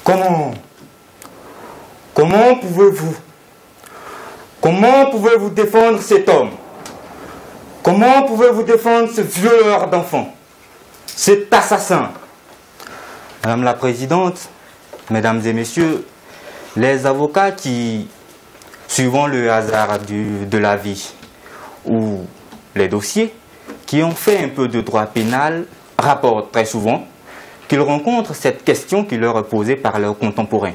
Comment pouvez-vous défendre cet homme? Comment pouvez-vous défendre ce violeur d'enfants, cet assassin? Madame la Présidente, Mesdames et Messieurs, les avocats qui, suivant le hasard de la vie ou les dossiers, qui ont fait un peu de droit pénal, rapportent très souvent qu'ils rencontrent cette question qui leur est posée par leurs contemporains.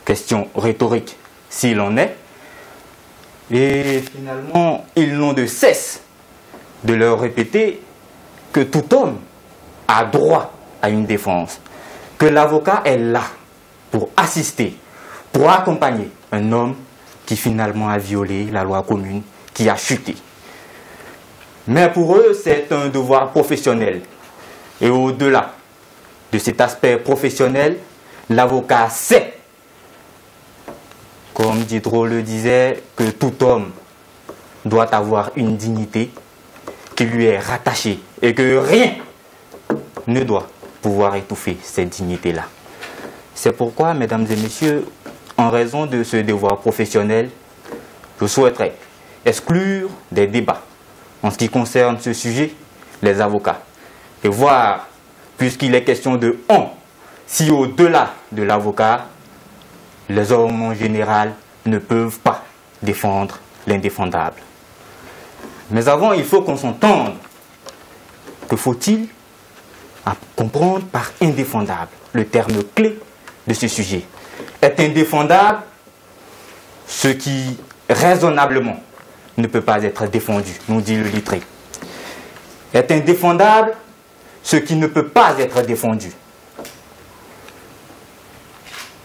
Question rhétorique, s'il en est. Et finalement, ils n'ont de cesse de leur répéter que tout homme a droit à une défense, que l'avocat est là pour assister, pour accompagner un homme qui finalement a violé la loi commune, qui a chuté. Mais pour eux, c'est un devoir professionnel. Et au-delà de cet aspect professionnel, l'avocat sait, comme Diderot le disait, que tout homme doit avoir une dignité qui lui est rattachée et que rien ne doit pouvoir étouffer cette dignité-là. C'est pourquoi, Mesdames et Messieurs, en raison de ce devoir professionnel, je souhaiterais exclure des débats en ce qui concerne ce sujet, les avocats, et voir, puisqu'il est question de on, si au-delà de l'avocat, les hommes en général ne peuvent pas défendre l'indéfendable. Mais avant, il faut qu'on s'entende. Que faut-il comprendre par indéfendable? Le terme clé de ce sujet. Est indéfendable ce qui, raisonnablement, ne peut pas être défendu, nous dit le littré. Est indéfendable ce qui ne peut pas être défendu.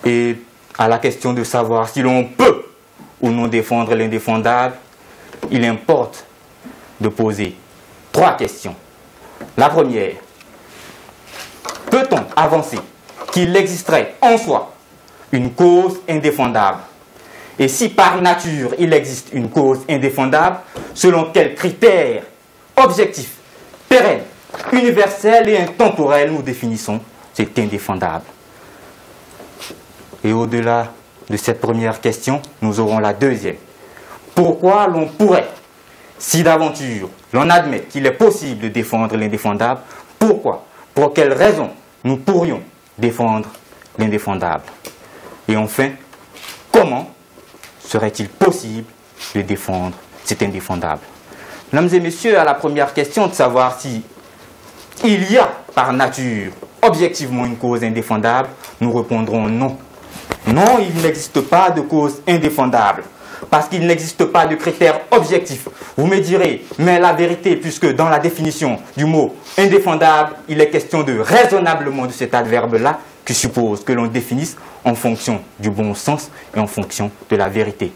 Et à la question de savoir si l'on peut ou non défendre l'indéfendable, il importe de poser 3 questions. La première, peut-on avancer qu'il existerait en soi une cause indéfendable? Et si par nature il existe une cause indéfendable, selon quels critères objectifs, pérennes, universels et intemporels nous définissons cet indéfendable? Et au-delà de cette première question, nous aurons la deuxième. Pourquoi l'on pourrait, si d'aventure l'on admet qu'il est possible de défendre l'indéfendable, pourquoi, pour quelles raisons nous pourrions défendre l'indéfendable? Et enfin, comment serait-il possible de défendre cet indéfendable? Mesdames et Messieurs, à la première question de savoir si il y a par nature objectivement une cause indéfendable, nous répondrons non. Non, il n'existe pas de cause indéfendable, parce qu'il n'existe pas de critères objectifs. Vous me direz, mais la vérité, puisque dans la définition du mot indéfendable, il est question de raisonnablement de cet adverbe-là, qui suppose que l'on définisse en fonction du bon sens et en fonction de la vérité.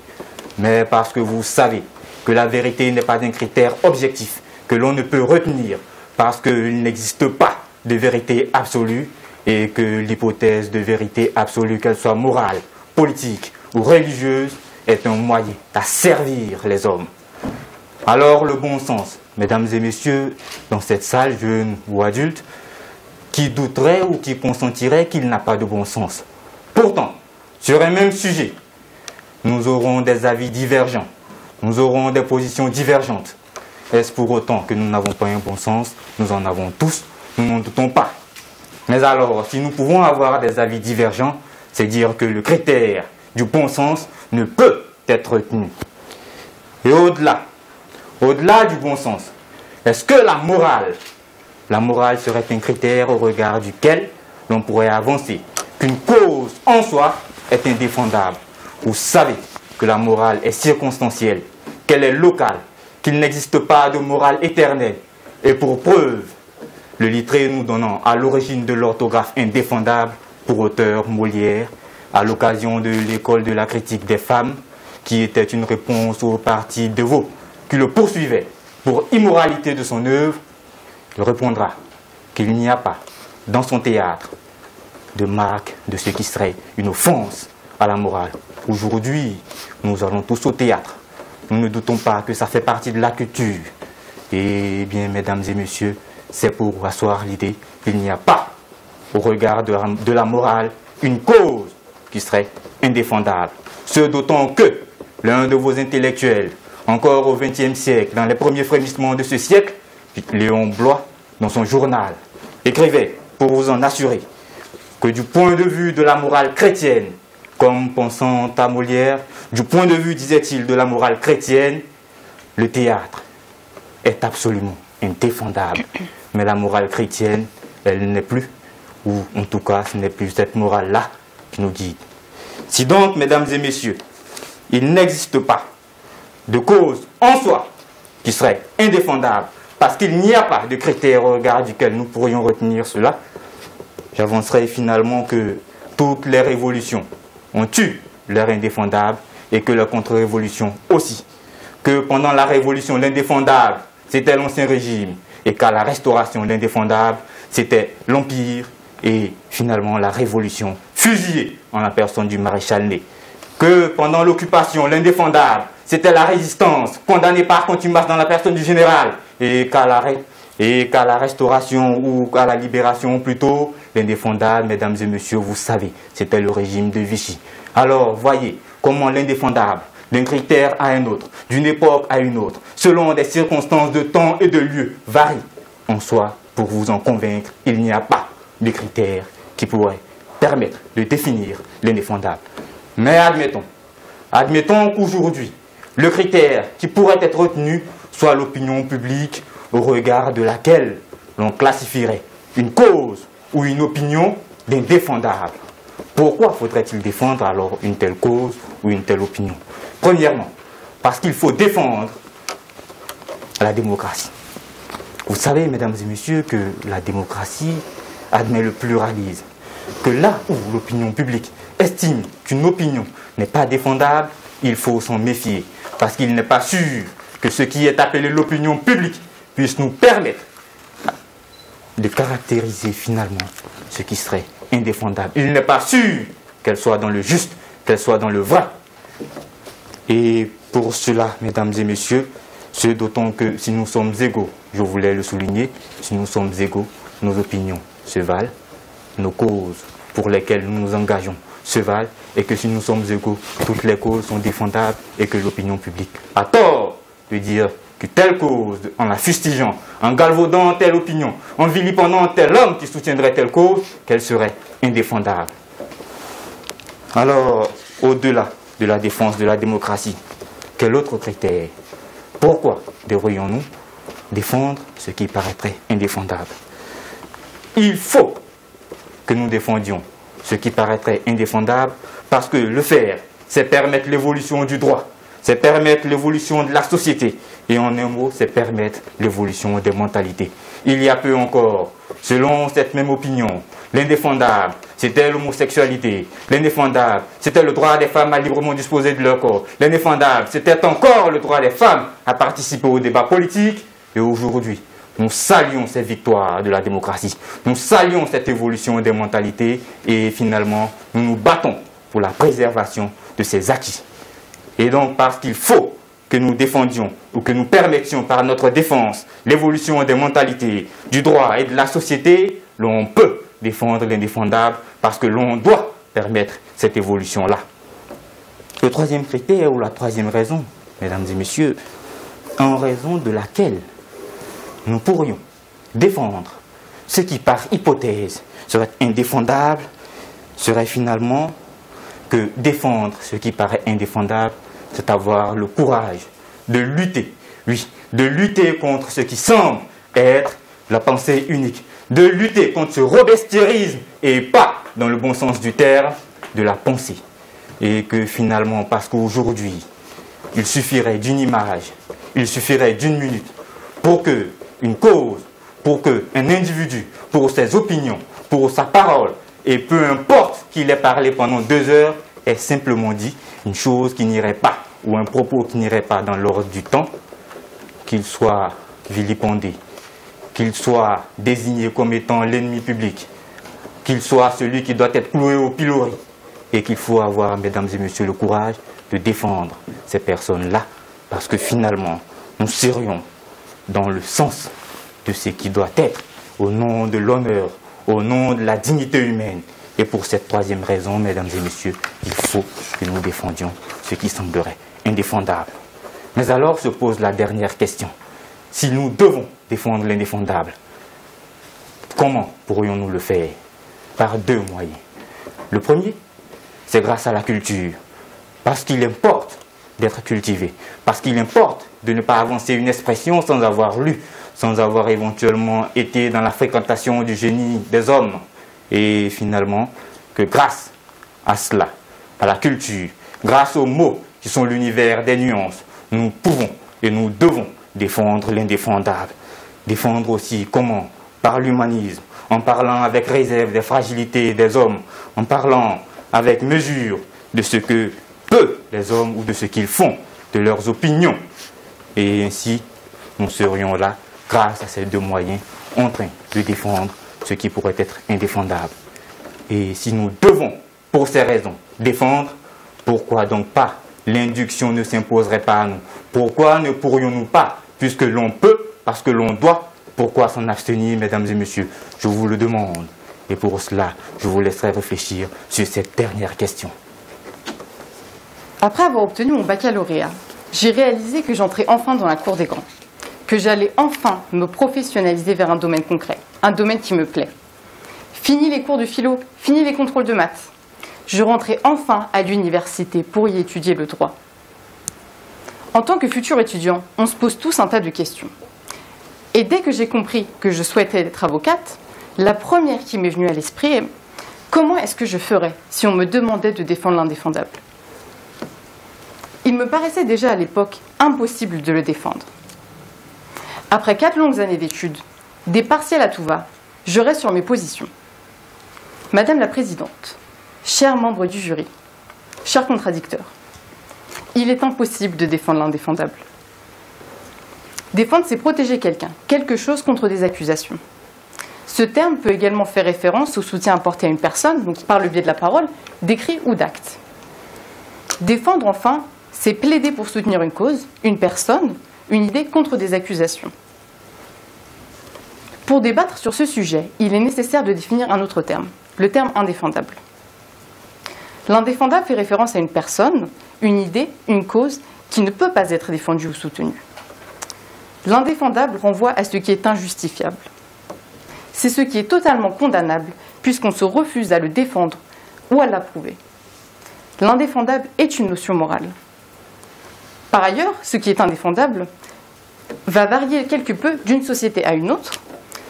Mais parce que vous savez que la vérité n'est pas un critère objectif, que l'on ne peut retenir, parce qu'il n'existe pas de vérité absolue, et que l'hypothèse de vérité absolue, qu'elle soit morale, politique ou religieuse, est un moyen à servir les hommes. Alors le bon sens, mesdames et messieurs, dans cette salle, jeunes ou adultes, qui douterait ou qui consentirait qu'il n'a pas de bon sens. Pourtant, sur un même sujet, nous aurons des avis divergents, nous aurons des positions divergentes. Est-ce pour autant que nous n'avons pas un bon sens? Nous en avons tous, nous n'en doutons pas. Mais alors, si nous pouvons avoir des avis divergents, c'est dire que le critère du bon sens ne peut être retenu. Et au-delà du bon sens, est-ce que la morale serait un critère au regard duquel l'on pourrait avancer qu'une cause en soi est indéfendable? Vous savez que la morale est circonstancielle, qu'elle est locale, qu'il n'existe pas de morale éternelle. Et pour preuve, le littré nous donnant à l'origine de l'orthographe indéfendable pour auteur Molière, à l'occasion de l'école de la critique des femmes, qui était une réponse au parti Deveau, qui le poursuivait pour immoralité de son œuvre, il répondra qu'il n'y a pas dans son théâtre de marque de ce qui serait une offense à la morale. Aujourd'hui, nous allons tous au théâtre. Nous ne doutons pas que ça fait partie de la culture. Et bien, mesdames et messieurs, c'est pour asseoir l'idée qu'il n'y a pas, au regard de la morale, une cause qui serait indéfendable. Ce d'autant que l'un de vos intellectuels, encore au XXe siècle, dans les premiers frémissements de ce siècle, Léon Bloy, dans son journal, écrivait, pour vous en assurer, que du point de vue de la morale chrétienne, comme pensant à Molière, du point de vue, disait-il, de la morale chrétienne, le théâtre est absolument indéfendable. Mais la morale chrétienne, elle n'est plus, ou en tout cas, ce n'est plus cette morale-là qui nous guide. Si donc, mesdames et messieurs, il n'existe pas de cause en soi qui serait indéfendable, parce qu'il n'y a pas de critère au regard duquel nous pourrions retenir cela, j'avancerai finalement que toutes les révolutions ont eu leur indéfendable et que la contre-révolution aussi. Que pendant la révolution, l'indéfendable, c'était l'Ancien Régime et qu'à la Restauration, l'indéfendable, c'était l'Empire et finalement la Révolution, fusillée en la personne du maréchal Ney. Que pendant l'occupation, l'indéfendable, c'était la résistance, condamnée par contumace dans la personne du général et qu'à la Restauration ou à la Libération plutôt, l'indéfendable, mesdames et messieurs, vous savez, c'était le régime de Vichy. Alors, voyez comment l'indéfendable, d'un critère à un autre, d'une époque à une autre, selon des circonstances de temps et de lieu, varie. En soi, pour vous en convaincre, il n'y a pas de critère qui pourrait permettre de définir l'indéfendable. Mais admettons qu'aujourd'hui, le critère qui pourrait être retenu soit l'opinion publique au regard de laquelle l'on classifierait une cause ou une opinion d'indéfendable. Pourquoi faudrait-il défendre alors une telle cause ou une telle opinion? Premièrement, parce qu'il faut défendre la démocratie. Vous savez, mesdames et messieurs, que la démocratie admet le pluralisme. Que là où l'opinion publique estime qu'une opinion n'est pas défendable, il faut s'en méfier. Parce qu'il n'est pas sûr que ce qui est appelé l'opinion publique puisse nous permettre de caractériser finalement ce qui serait indéfendable. Il n'est pas sûr qu'elle soit dans le juste, qu'elle soit dans le vrai. Et pour cela, mesdames et messieurs, c'est d'autant que si nous sommes égaux, je voulais le souligner, si nous sommes égaux, nos opinions se valent, nos causes pour lesquelles nous nous engageons se valent, et que si nous sommes égaux, toutes les causes sont défendables et que l'opinion publique a tort de dire que telle cause, en la fustigeant, en galvaudant telle opinion, en vilipendant tel homme qui soutiendrait telle cause, qu'elle serait indéfendable. Alors, au-delà de la défense de la démocratie, quel autre critère? Pourquoi devrions-nous défendre ce qui paraîtrait indéfendable? Il faut que nous défendions ce qui paraîtrait indéfendable parce que le faire, c'est permettre l'évolution du droit, c'est permettre l'évolution de la société et en un mot, c'est permettre l'évolution des mentalités. Il y a peu encore, selon cette même opinion, l'indéfendable, c'était l'homosexualité. L'indéfendable, c'était le droit des femmes à librement disposer de leur corps. L'indéfendable, c'était encore le droit des femmes à participer au débat politique. Et aujourd'hui, nous saluons ces victoires de la démocratie. Nous saluons cette évolution des mentalités. Et finalement, nous nous battons pour la préservation de ces acquis. Et donc, parce qu'il faut que nous défendions ou que nous permettions par notre défense l'évolution des mentalités, du droit et de la société, l'on peut défendre l'indéfendable parce que l'on doit permettre cette évolution-là. Le troisième critère ou la troisième raison, mesdames et messieurs, en raison de laquelle nous pourrions défendre ce qui par hypothèse serait indéfendable, serait finalement que défendre ce qui paraît indéfendable, c'est avoir le courage de lutter, oui, de lutter contre ce qui semble être la pensée unique, de lutter contre ce robespierrisme et pas, dans le bon sens du terme, de la pensée. Et que finalement, parce qu'aujourd'hui, il suffirait d'une image, il suffirait d'une minute pour qu'une cause, pour qu'un individu, pour ses opinions, pour sa parole, et peu importe qu'il ait parlé pendant 2 heures, ait simplement dit une chose qui n'irait pas, ou un propos qui n'irait pas dans l'ordre du temps, qu'il soit vilipendé, qu'il soit désigné comme étant l'ennemi public, qu'il soit celui qui doit être cloué au pilori, et qu'il faut avoir, mesdames et messieurs, le courage de défendre ces personnes-là, parce que finalement, nous serions dans le sens de ce qui doit être, au nom de l'honneur, au nom de la dignité humaine, Et pour cette troisième raison, mesdames et messieurs, il faut que nous défendions ce qui semblerait indéfendable. Mais alors se pose la dernière question. Si nous devons défendre l'indéfendable, comment pourrions-nous le faire? Par deux moyens. Le premier, c'est grâce à la culture. Parce qu'il importe d'être cultivé. Parce qu'il importe de ne pas avancer une expression sans avoir lu, sans avoir éventuellement été dans la fréquentation du génie des hommes. Et finalement, que grâce à cela, à la culture, grâce aux mots qui sont l'univers des nuances, nous pouvons et nous devons défendre l'indéfendable. Défendre aussi comment? Par l'humanisme, en parlant avec réserve des fragilités des hommes, en parlant avec mesure de ce que peuvent les hommes ou de ce qu'ils font, de leurs opinions. Et ainsi, nous serions là, grâce à ces deux moyens, en train de défendre ce qui pourrait être indéfendable. Et si nous devons, pour ces raisons, défendre, pourquoi donc pas l'induction ne s'imposerait pas à nous? Pourquoi ne pourrions-nous pas, puisque l'on peut, parce que l'on doit, pourquoi s'en abstenir, mesdames et messieurs? Je vous le demande. Et pour cela, je vous laisserai réfléchir sur cette dernière question. Après avoir obtenu mon baccalauréat, j'ai réalisé que j'entrais enfin dans la cour des grands, que j'allais enfin me professionnaliser vers un domaine concret, un domaine qui me plaît. Fini les cours de philo, fini les contrôles de maths. Je rentrais enfin à l'université pour y étudier le droit. En tant que futur étudiant, on se pose tous un tas de questions. Et dès que j'ai compris que je souhaitais être avocate, la première qui m'est venue à l'esprit est « Comment est-ce que je ferais si on me demandait de défendre l'indéfendable ?» Il me paraissait déjà à l'époque impossible de le défendre. Après 4 longues années d'études, des partiels à tout va, je reste sur mes positions. Madame la Présidente, chers membres du jury, chers contradicteurs, il est impossible de défendre l'indéfendable. Défendre, c'est protéger quelqu'un, quelque chose contre des accusations. Ce terme peut également faire référence au soutien apporté à une personne, donc par le biais de la parole, d'écrits ou d'actes. Défendre, enfin, c'est plaider pour soutenir une cause, une personne, une idée contre des accusations. Pour débattre sur ce sujet, il est nécessaire de définir un autre terme, le terme indéfendable. L'indéfendable fait référence à une personne, une idée, une cause qui ne peut pas être défendue ou soutenue. L'indéfendable renvoie à ce qui est injustifiable. C'est ce qui est totalement condamnable puisqu'on se refuse à le défendre ou à l'approuver. L'indéfendable est une notion morale. Par ailleurs, ce qui est indéfendable va varier quelque peu d'une société à une autre.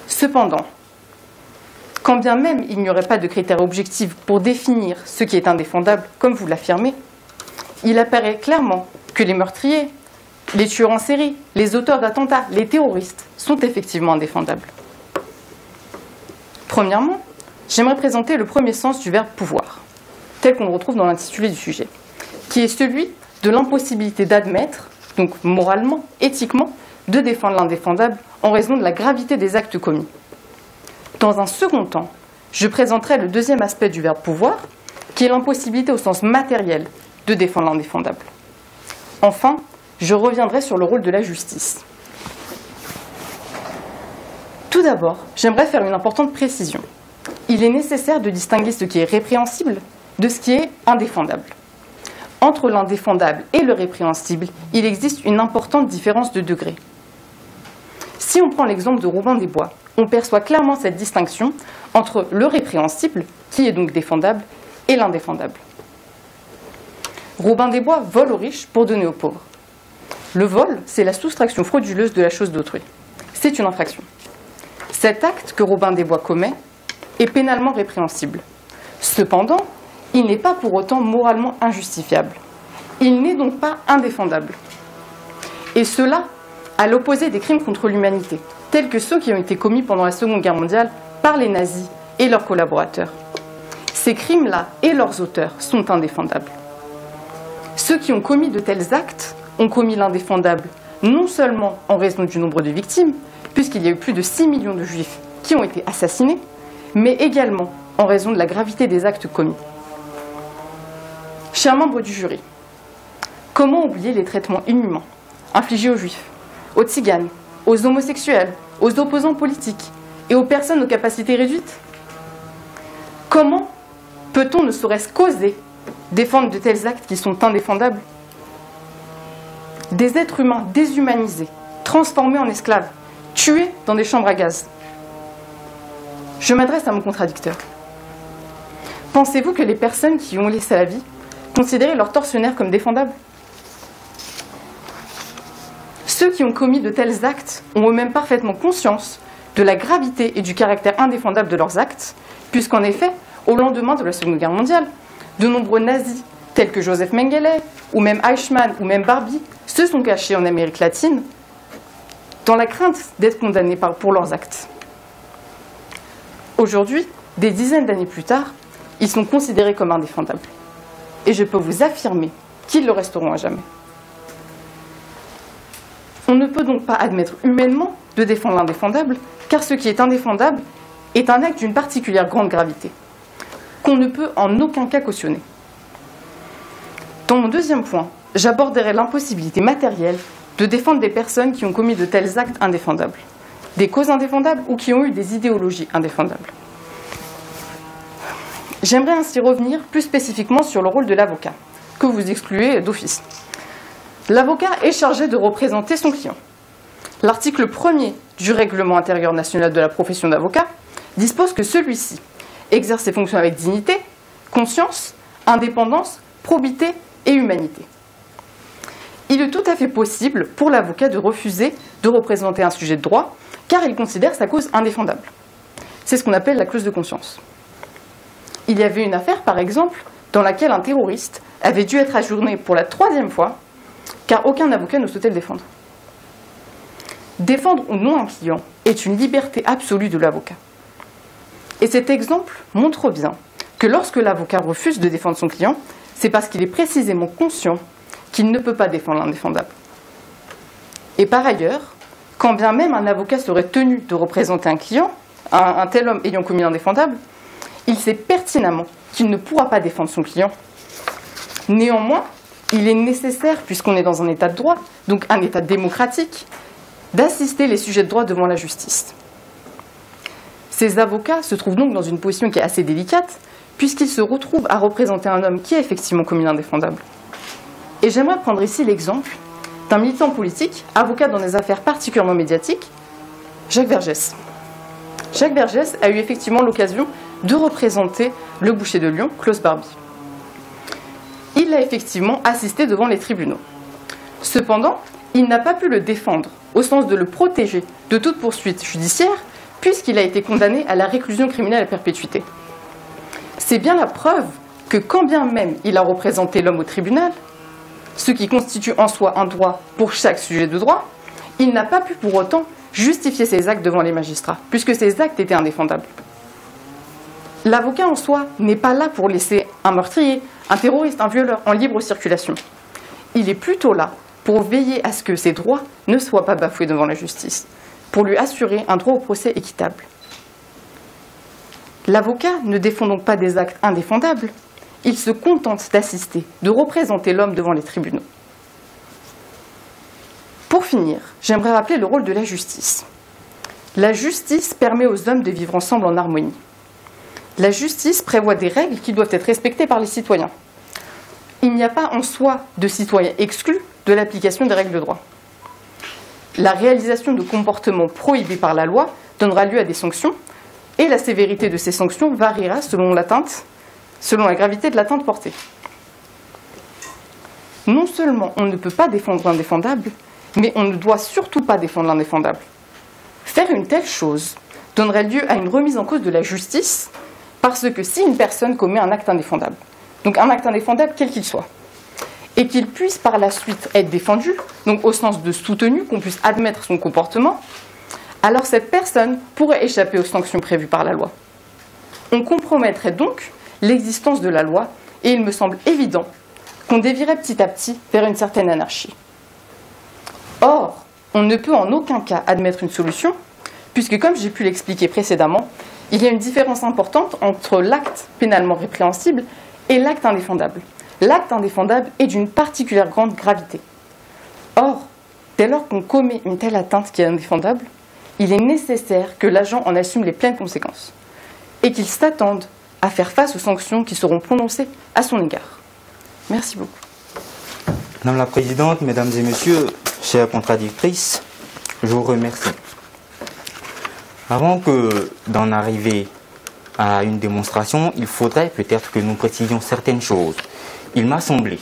Cependant, quand bien même il n'y aurait pas de critères objectifs pour définir ce qui est indéfendable, comme vous l'affirmez, il apparaît clairement que les meurtriers, les tueurs en série, les auteurs d'attentats, les terroristes sont effectivement indéfendables. Premièrement, j'aimerais présenter le premier sens du verbe « pouvoir », tel qu'on le retrouve dans l'intitulé du sujet, qui est celui de l'impossibilité d'admettre, donc moralement, éthiquement, de défendre l'indéfendable en raison de la gravité des actes commis. Dans un second temps, je présenterai le deuxième aspect du verbe « pouvoir », qui est l'impossibilité au sens matériel de défendre l'indéfendable. Enfin, je reviendrai sur le rôle de la justice. Tout d'abord, j'aimerais faire une importante précision. Il est nécessaire de distinguer ce qui est répréhensible de ce qui est indéfendable. Entre l'indéfendable et le répréhensible, il existe une importante différence de degré. Si on prend l'exemple de Robin des Bois, on perçoit clairement cette distinction entre le répréhensible, qui est donc défendable, et l'indéfendable. Robin des Bois vole aux riches pour donner aux pauvres. Le vol, c'est la soustraction frauduleuse de la chose d'autrui. C'est une infraction. Cet acte que Robin des Bois commet est pénalement répréhensible. Cependant, il n'est pas pour autant moralement injustifiable. Il n'est donc pas indéfendable. Et cela, à l'opposé des crimes contre l'humanité, tels que ceux qui ont été commis pendant la Seconde Guerre mondiale par les nazis et leurs collaborateurs. Ces crimes-là et leurs auteurs sont indéfendables. Ceux qui ont commis de tels actes ont commis l'indéfendable non seulement en raison du nombre de victimes, puisqu'il y a eu plus de 6 millions de juifs qui ont été assassinés, mais également en raison de la gravité des actes commis. Chers membres du jury, comment oublier les traitements inhumains infligés aux juifs, aux tziganes, aux homosexuels, aux opposants politiques et aux personnes aux capacités réduites? Comment Peut-on ne serait-ce qu'oser défendre de tels actes qui sont indéfendables? Des êtres humains déshumanisés, transformés en esclaves, tués dans des chambres à gaz. Je m'adresse à mon contradicteur. Pensez-vous que les personnes qui ont laissé la vie considéraient leurs tortionnaires comme défendables? Ceux qui ont commis de tels actes ont eux-mêmes parfaitement conscience de la gravité et du caractère indéfendable de leurs actes, puisqu'en effet, au lendemain de la Seconde Guerre mondiale, de nombreux nazis, tels que Joseph Mengele, ou même Eichmann, ou même Barbie, se sont cachés en Amérique latine, dans la crainte d'être condamnés pour leurs actes. Aujourd'hui, des dizaines d'années plus tard, ils sont considérés comme indéfendables. Et je peux vous affirmer qu'ils le resteront à jamais. On ne peut donc pas admettre humainement de défendre l'indéfendable, car ce qui est indéfendable est un acte d'une particulière grande gravité, qu'on ne peut en aucun cas cautionner. Dans mon deuxième point, j'aborderai l'impossibilité matérielle de défendre des personnes qui ont commis de tels actes indéfendables, des causes indéfendables ou qui ont eu des idéologies indéfendables. J'aimerais ainsi revenir plus spécifiquement sur le rôle de l'avocat, que vous excluez d'office. L'avocat est chargé de représenter son client. L'article 1er du Règlement intérieur national de la profession d'avocat dispose que celui-ci exerce ses fonctions avec dignité, conscience, indépendance, probité et humanité. Il est tout à fait possible pour l'avocat de refuser de représenter un sujet de droit car il considère sa cause indéfendable. C'est ce qu'on appelle la clause de conscience. Il y avait une affaire, par exemple, dans laquelle un terroriste avait dû être ajourné pour la 3e fois car aucun avocat ne souhaitait le défendre. Défendre ou non un client est une liberté absolue de l'avocat. Et cet exemple montre bien que lorsque l'avocat refuse de défendre son client, c'est parce qu'il est précisément conscient qu'il ne peut pas défendre l'indéfendable. Et par ailleurs, quand bien même un avocat serait tenu de représenter un client, un tel homme ayant commis l'indéfendable, il sait pertinemment qu'il ne pourra pas défendre son client. Néanmoins, il est nécessaire, puisqu'on est dans un état de droit, donc un état démocratique, d'assister les sujets de droit devant la justice. Ces avocats se trouvent donc dans une position qui est assez délicate, puisqu'ils se retrouvent à représenter un homme qui a effectivement commis l'indéfendable. Et j'aimerais prendre ici l'exemple d'un militant politique, avocat dans des affaires particulièrement médiatiques, Jacques Vergès. Jacques Vergès a eu effectivement l'occasion de représenter le boucher de Lyon, Klaus Barbie. Il a effectivement assisté devant les tribunaux. Cependant, il n'a pas pu le défendre, au sens de le protéger de toute poursuite judiciaire, puisqu'il a été condamné à la réclusion criminelle à perpétuité. C'est bien la preuve que quand bien même il a représenté l'homme au tribunal, ce qui constitue en soi un droit pour chaque sujet de droit, il n'a pas pu pour autant justifier ses actes devant les magistrats, puisque ses actes étaient indéfendables. L'avocat en soi n'est pas là pour laisser un meurtrier, un terroriste, un violeur en libre circulation. Il est plutôt là pour veiller à ce que ses droits ne soient pas bafoués devant la justice, pour lui assurer un droit au procès équitable. L'avocat ne défend donc pas des actes indéfendables, il se contente d'assister, de représenter l'homme devant les tribunaux. Pour finir, j'aimerais rappeler le rôle de la justice. La justice permet aux hommes de vivre ensemble en harmonie. La justice prévoit des règles qui doivent être respectées par les citoyens. Il n'y a pas en soi de citoyens exclus de l'application des règles de droit. La réalisation de comportements prohibés par la loi donnera lieu à des sanctions, et la sévérité de ces sanctions variera selon la gravité de l'atteinte portée. Non seulement on ne peut pas défendre l'indéfendable, mais on ne doit surtout pas défendre l'indéfendable. Faire une telle chose donnerait lieu à une remise en cause de la justice, parce que si une personne commet un acte indéfendable, donc un acte indéfendable quel qu'il soit, et qu'il puisse par la suite être défendu, donc au sens de soutenu, qu'on puisse admettre son comportement, alors cette personne pourrait échapper aux sanctions prévues par la loi. On compromettrait donc l'existence de la loi, et il me semble évident qu'on dévierait petit à petit vers une certaine anarchie. Or, on ne peut en aucun cas admettre une solution, puisque comme j'ai pu l'expliquer précédemment, il y a une différence importante entre l'acte pénalement répréhensible et l'acte indéfendable. L'acte indéfendable est d'une particulière grande gravité. Or, dès lors qu'on commet une telle atteinte qui est indéfendable, il est nécessaire que l'agent en assume les pleines conséquences et qu'il s'attende à faire face aux sanctions qui seront prononcées à son égard. Merci beaucoup. Madame la Présidente, Mesdames et Messieurs, chères contradictrices, je vous remercie. Avant d'en arriver à une démonstration, il faudrait peut-être que nous précisions certaines choses. Il m'a semblé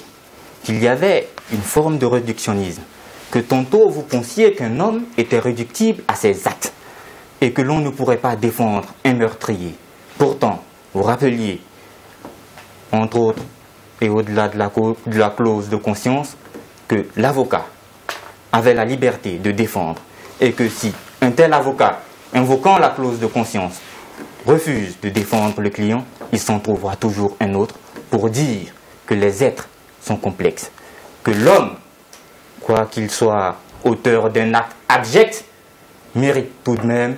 qu'il y avait une forme de réductionnisme, que tantôt vous pensiez qu'un homme était réductible à ses actes et que l'on ne pourrait pas défendre un meurtrier. Pourtant, vous rappeliez, entre autres, et au-delà de la clause de conscience, que l'avocat avait la liberté de défendre et que si un tel avocat, invoquant la clause de conscience, refuse de défendre le client, il s'en trouvera toujours un autre pour dire que les êtres sont complexes, que l'homme, quoi qu'il soit auteur d'un acte abject, mérite tout de même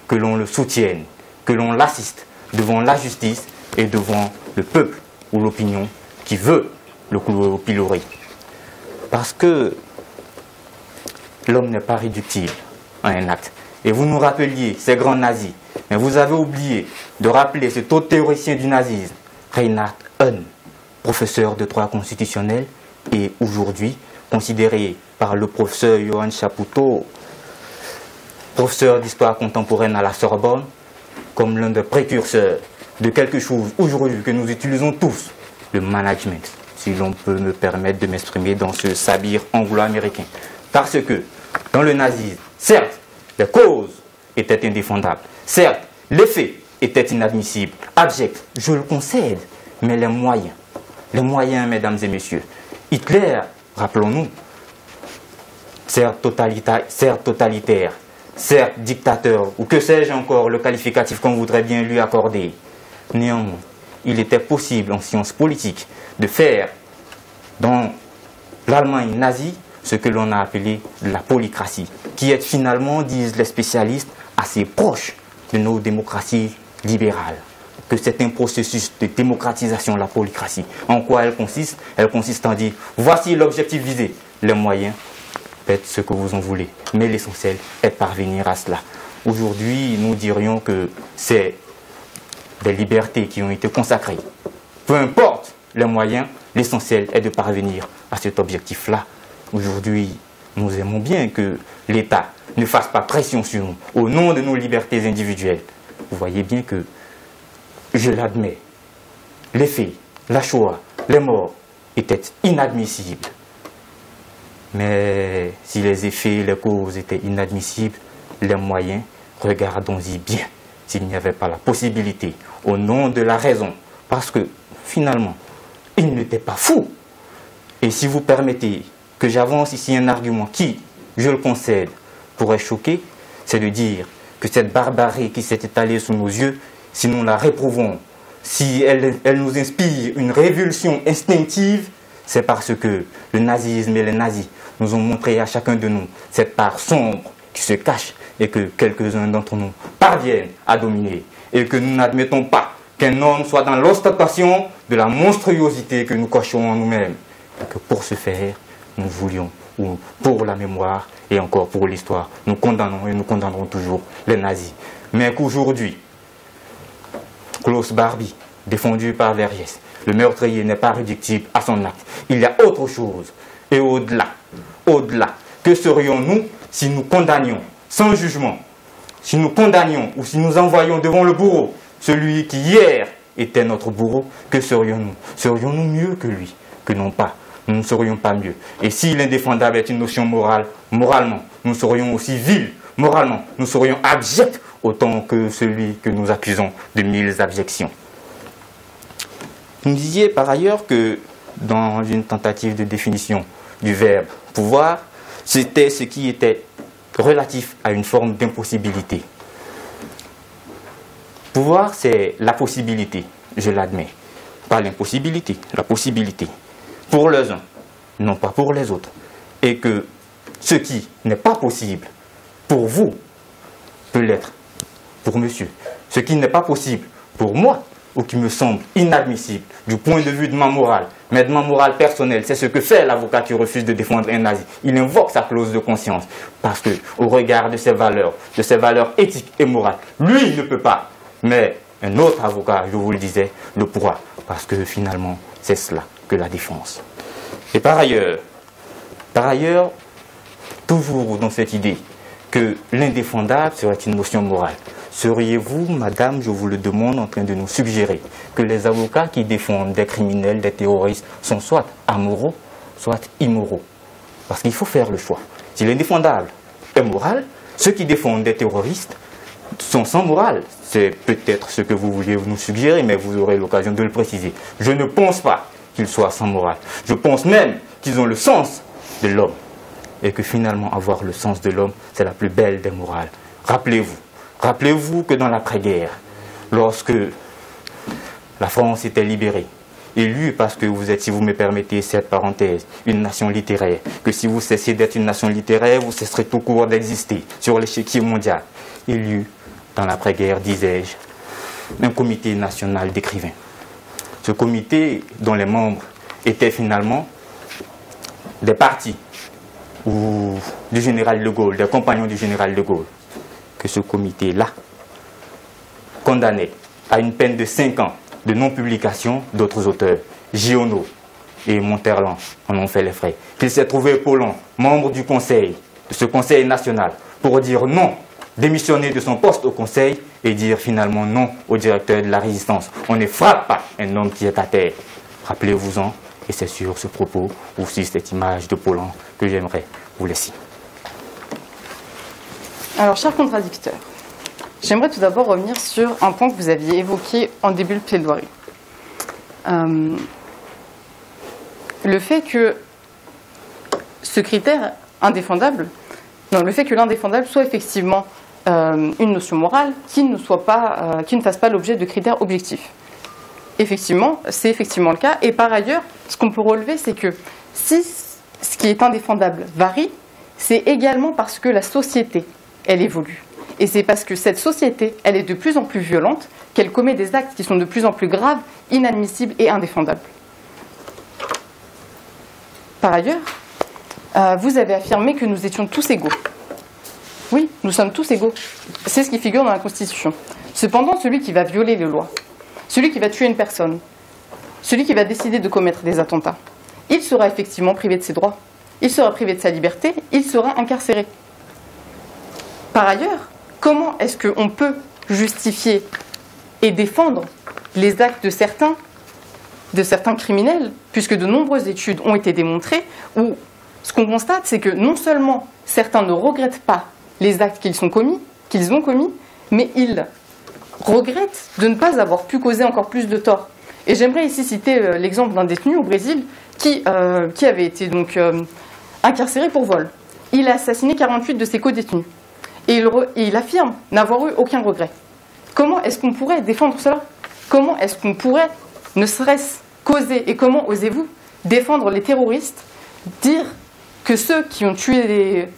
que l'on le soutienne, que l'on l'assiste devant la justice et devant le peuple ou l'opinion qui veut le clouer au pilori. Parce que l'homme n'est pas réductible à un acte. Et vous nous rappeliez ces grands nazis, mais vous avez oublié de rappeler cet autre théoricien du nazisme, Reinhard Heine, professeur de droit constitutionnel et aujourd'hui considéré par le professeur Johann Chapoutot, professeur d'histoire contemporaine à la Sorbonne, comme l'un des précurseurs de quelque chose aujourd'hui que nous utilisons tous, le management, si l'on peut me permettre de m'exprimer dans ce sabir anglo-américain. Parce que dans le nazisme, certes, les causes étaient indéfendables, certes, les faits étaient inadmissibles, abjects, je le concède, mais les moyens, mesdames et messieurs, Hitler, rappelons-nous, certes totalitaire, certes dictateur, ou que sais-je encore, le qualificatif qu'on voudrait bien lui accorder. Néanmoins, il était possible en sciences politiques de faire dans l'Allemagne nazie ce que l'on a appelé la polycratie, qui est finalement, disent les spécialistes, assez proche de nos démocraties libérales. Que c'est un processus de démocratisation, la polycratie. En quoi elle consiste? Elle consiste en dire, voici l'objectif visé, les moyens, faites ce que vous en voulez. Mais l'essentiel est de parvenir à cela. Aujourd'hui, nous dirions que c'est des libertés qui ont été consacrées. Peu importe les moyens, l'essentiel est de parvenir à cet objectif-là. Aujourd'hui, nous aimons bien que l'État ne fasse pas pression sur nous au nom de nos libertés individuelles. Vous voyez bien que, je l'admets, les faits, la Shoah, les morts étaient inadmissibles. Mais si les effets et les causes étaient inadmissibles, les moyens, regardons-y bien s'il n'y avait pas la possibilité, au nom de la raison, parce que finalement, il n'était pas fou. Et si vous permettez que j'avance ici un argument qui, je le concède, pourrait choquer, c'est de dire que cette barbarie qui s'est étalée sous nos yeux, si nous la réprouvons, si elle nous inspire une révulsion instinctive, c'est parce que le nazisme et les nazis nous ont montré à chacun de nous cette part sombre qui se cache et que quelques-uns d'entre nous parviennent à dominer. Et que nous n'admettons pas qu'un homme soit dans l'ostentation de la monstruosité que nous cochons en nous-mêmes. Et que pour ce faire, nous voulions, ou pour la mémoire et encore pour l'histoire, nous condamnons et nous condamnerons toujours les nazis. Mais qu'aujourd'hui, Klaus Barbie, défendu par Vergès, le meurtrier n'est pas réductible à son acte. Il y a autre chose. Et au-delà, que serions-nous si nous condamnions sans jugement, si nous condamnions ou si nous envoyions devant le bourreau celui qui hier était notre bourreau, que serions-nous? Serions-nous mieux que lui? Que non pas. Nous ne serions pas mieux. Et si l'indéfendable est une notion morale, moralement, nous serions aussi vils. Moralement, nous serions abjects autant que celui que nous accusons de 1000 abjections. Vous me disiez par ailleurs que dans une tentative de définition du verbe pouvoir, c'était ce qui était relatif à une forme d'impossibilité. Pouvoir, c'est la possibilité, je l'admets. Pas l'impossibilité, la possibilité. Pour les uns, non pas pour les autres. Et que ce qui n'est pas possible pour vous peut l'être pour monsieur. Ce qui n'est pas possible pour moi, ou qui me semble inadmissible du point de vue de ma morale, mais de ma morale personnelle, c'est ce que fait l'avocat qui refuse de défendre un nazi. Il invoque sa clause de conscience, parce que au regard de ses valeurs éthiques et morales, lui il ne peut pas. Mais un autre avocat, je vous le disais, le pourra. Parce que finalement, c'est cela que la défense. Et par ailleurs, toujours dans cette idée que l'indéfendable serait une notion morale, seriez-vous, madame, je vous le demande, en train de nous suggérer que les avocats qui défendent des criminels, des terroristes, sont soit amoraux, soit immoraux? Parce qu'il faut faire le choix. Si l'indéfendable est moral, ceux qui défendent des terroristes sont sans morale. C'est peut-être ce que vous vouliez nous suggérer, mais vous aurez l'occasion de le préciser. Je ne pense pas qu'ils soient sans morale. Je pense même qu'ils ont le sens de l'homme. Et que finalement, avoir le sens de l'homme, c'est la plus belle des morales. Rappelez-vous que dans l'après-guerre, lorsque la France était libérée, élue parce que vous êtes, si vous me permettez cette parenthèse, une nation littéraire, que si vous cessez d'être une nation littéraire, vous cesserez tout court d'exister sur l'échiquier mondial. Élu dans l'après-guerre, disais-je, un comité national d'écrivains. Ce comité, dont les membres étaient finalement des partis ou du général de Gaulle, des compagnons du général de Gaulle, que ce comité-là condamnait à une peine de 5 ans de non-publication d'autres auteurs. Giono et Monterland en ont fait les frais. Qu'il s'est trouvé Paulhan, membre du conseil, de ce conseil national, pour dire non, démissionner de son poste au conseil et dire finalement non au directeur de la résistance. On ne frappe pas un homme qui est à terre. Rappelez-vous-en, et c'est sur ce propos, aussi cette image de Paulhan, que j'aimerais vous laisser. Alors, chers contradicteurs, j'aimerais tout d'abord revenir sur un point que vous aviez évoqué en début de plaidoirie. Le fait que ce critère indéfendable, non, le fait que l'indéfendable soit effectivement une notion morale qui ne fasse pas l'objet de critères objectifs. Effectivement, c'est effectivement le cas. Et par ailleurs, ce qu'on peut relever, c'est que si ce qui est indéfendable varie, c'est également parce que la société, elle évolue. Et c'est parce que cette société, elle est de plus en plus violente, qu'elle commet des actes qui sont de plus en plus graves, inadmissibles et indéfendables. Par ailleurs, vous avez affirmé que nous étions tous égaux. Oui, nous sommes tous égaux. C'est ce qui figure dans la Constitution. Cependant, celui qui va violer les lois, celui qui va tuer une personne, celui qui va décider de commettre des attentats, il sera effectivement privé de ses droits. Il sera privé de sa liberté, il sera incarcéré. Par ailleurs, comment est-ce qu'on peut justifier et défendre les actes de certains criminels, puisque de nombreuses études ont été démontrées, où ce qu'on constate, c'est que non seulement certains ne regrettent pas les actes qu'ils ont commis, mais ils regrettent de ne pas avoir pu causer encore plus de tort. Et j'aimerais ici citer l'exemple d'un détenu au Brésil qui avait été donc incarcéré pour vol. Il a assassiné 48 de ses co-détenus. Et il affirme n'avoir eu aucun regret. Comment est-ce qu'on pourrait défendre cela? Comment est-ce qu'on pourrait, ne serait-ce causer, et comment osez-vous défendre les terroristes, dire que ceux qui ont tué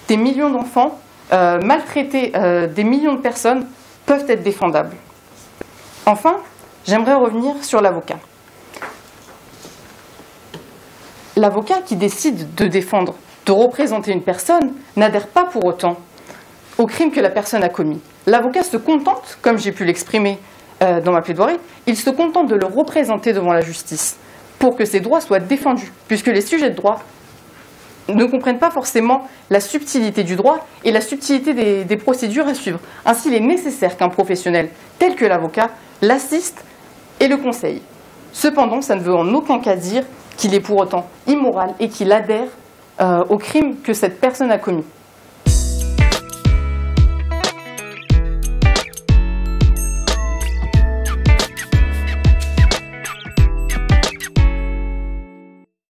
des millions d'enfants, maltraité des millions de personnes, peuvent être défendables? Enfin, j'aimerais revenir sur l'avocat. L'avocat qui décide de défendre, de représenter une personne, n'adhère pas pour autant au crime que la personne a commis. L'avocat se contente, comme j'ai pu l'exprimer dans ma plaidoirie, il se contente de le représenter devant la justice pour que ses droits soient défendus, puisque les sujets de droit ne comprennent pas forcément la subtilité du droit et la subtilité des procédures à suivre. Ainsi, il est nécessaire qu'un professionnel tel que l'avocat l'assiste et le conseille. Cependant, ça ne veut en aucun cas dire qu'il est pour autant immoral et qu'il adhère au crime que cette personne a commis.